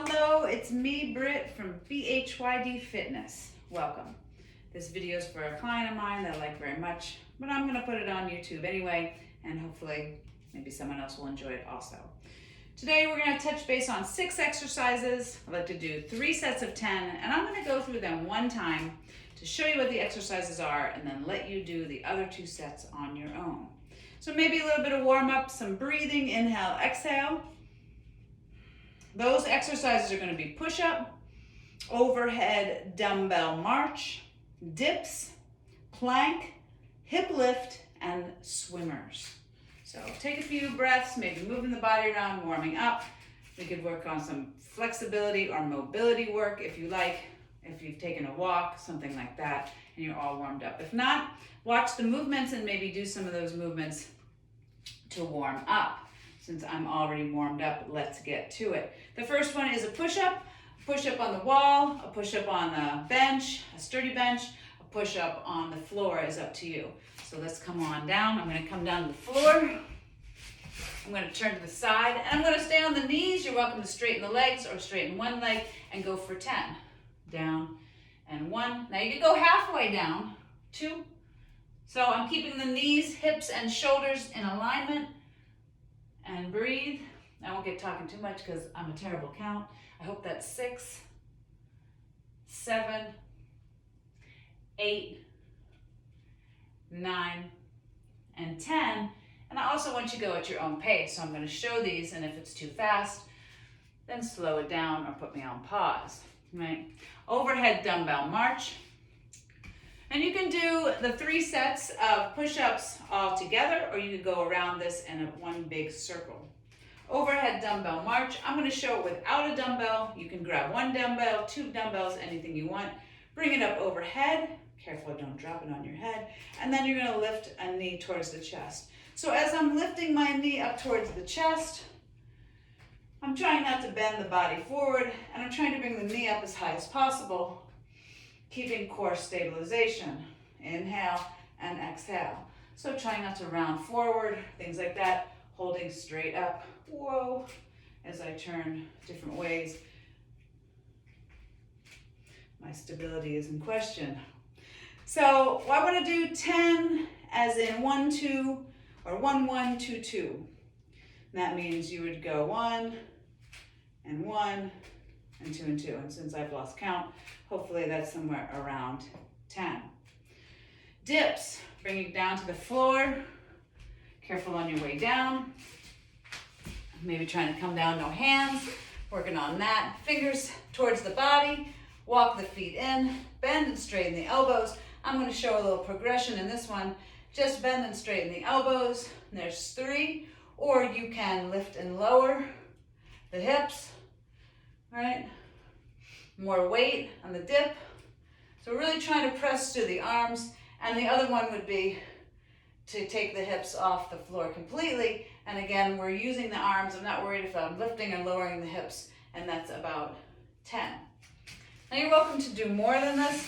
Hello, it's me, Britt from BHYD Fitness. Welcome. This video is for a client of mine that I like very much, but I'm going to put it on YouTube anyway, and hopefully maybe someone else will enjoy it also. Today we're going to touch base on 6 exercises. I like to do 3 sets of 10, and I'm going to go through them one time to show you what the exercises are and then let you do the other 2 sets on your own. So maybe a little bit of warm up, some breathing, inhale, exhale. Those exercises are going to be push-up, overhead dumbbell march, dips, plank, hip lift, and swimmers. So take a few breaths, maybe moving the body around, warming up. We could work on some flexibility or mobility work if you like, if you've taken a walk, something like that, and you're all warmed up. If not, watch the movements and maybe do some of those movements to warm up. Since I'm already warmed up, let's get to it. The first one is a push-up on the wall, a push-up on the bench, a sturdy bench, a push-up on the floor is up to you. So let's come on down. I'm gonna come down to the floor. I'm gonna turn to the side, and I'm gonna stay on the knees. You're welcome to straighten the legs or straighten one leg and go for 10. Down and 1. Now you can go halfway down, 2. So I'm keeping the knees, hips, and shoulders in alignment. And breathe. I won't get talking too much because I'm a terrible count. I hope that's 6, 7, 8, 9, and 10. And I also want you to go at your own pace. So I'm going to show these, and if it's too fast, then slow it down or put me on pause. Right? Overhead dumbbell march. And you can do the 3 sets of push-ups all together, or you could go around this in one big circle. Overhead dumbbell march. I'm going to show it without a dumbbell. You can grab 1 dumbbell, 2 dumbbells, anything you want. Bring it up overhead. Careful, don't drop it on your head. And then you're going to lift a knee towards the chest. So as I'm lifting my knee up towards the chest, I'm trying not to bend the body forward, and I'm trying to bring the knee up as high as possible, keeping core stabilization. Inhale and exhale. So trying not to round forward, things like that, holding straight up. Whoa, as I turn different ways. My stability is in question. So I want to do 10 as in 1, 2, or 1, 1, 2, 2. And that means you would go 1 and 1 and 2 and 2. And since I've lost count, hopefully that's somewhere around 10. Dips, bringing down to the floor. Careful on your way down. Maybe trying to come down, no hands. Working on that. Fingers towards the body. Walk the feet in. Bend and straighten the elbows. I'm going to show a little progression in this one. Just bend and straighten the elbows. And there's 3. Or you can lift and lower the hips. All right? More weight on the dip. So really trying to press to the arms. And the other one would be to take the hips off the floor completely. And again, we're using the arms. I'm not worried if I'm lifting and lowering the hips. And that's about 10. Now you're welcome to do more than this,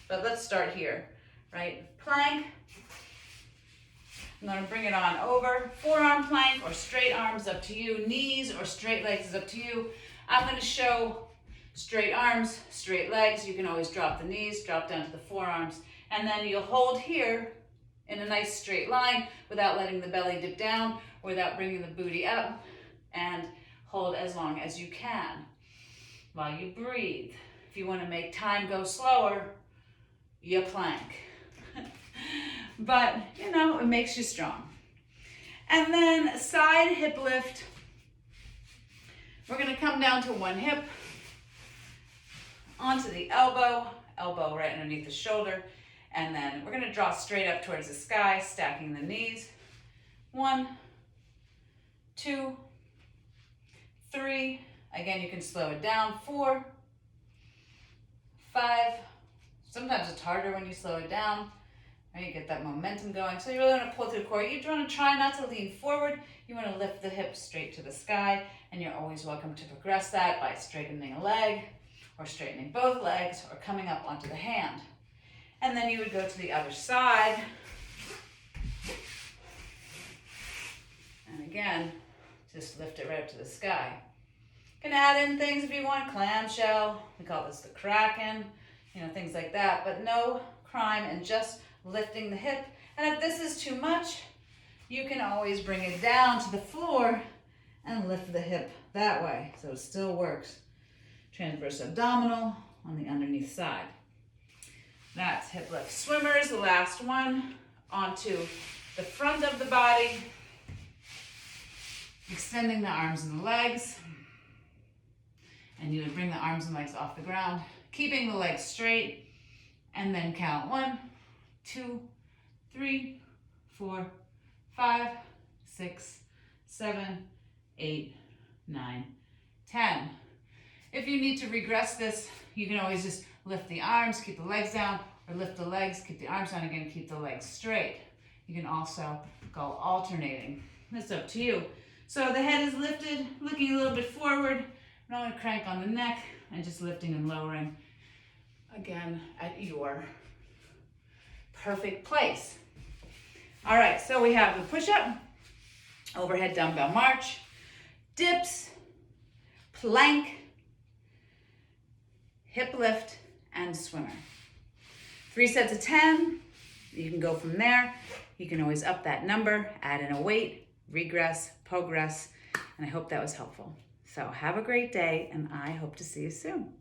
but let's start here, right? Plank. I'm going to bring it on over. Forearm plank or straight arms, up to you. Knees or straight legs is up to you. I'm going to show straight arms, straight legs. You can always drop the knees, drop down to the forearms, and then you'll hold here in a nice straight line without letting the belly dip down, without bringing the booty up, and hold as long as you can while you breathe. If you want to make time go slower, you plank. But, you know, it makes you strong. And then side hip lift. We're going to come down to 1 hip, onto the elbow right underneath the shoulder, and then we're going to draw straight up towards the sky, stacking the knees. 1, 2, 3. Again, you can slow it down. 4, 5. Sometimes it's harder when you slow it down. Right, you get that momentum going. So you really want to pull through the core. You want to try not to lean forward. You want to lift the hips straight to the sky, and you're always welcome to progress that by straightening a leg or straightening both legs or coming up onto the hand. And then you would go to the other side. And again, just lift it right up to the sky. Can add in things if you want, clamshell, we call this the Kraken, things like that, but no crime in just lifting the hip. And if this is too much, you can always bring it down to the floor and lift the hip that way, so it still works. Transverse abdominal on the underneath side. That's hip lift. Swimmers, the last one, onto the front of the body, extending the arms and the legs. And you would bring the arms and legs off the ground, keeping the legs straight, and then count 1, 2, 3, 4, 5, 6, 7, 8, 9, 10. If you need to regress this, you can always just lift the arms, keep the legs down, or lift the legs, keep the arms down again, keep the legs straight. You can also go alternating. It's up to you. So the head is lifted, looking a little bit forward. Now I'm going to crank on the neck and just lifting and lowering again at your perfect place. All right, so we have the push-up, overhead dumbbell march, dips, plank, hip lift, and swimmer. 3 sets of 10. You can go from there. You can always up that number, add in a weight, regress, progress, and I hope that was helpful. So have a great day, and I hope to see you soon.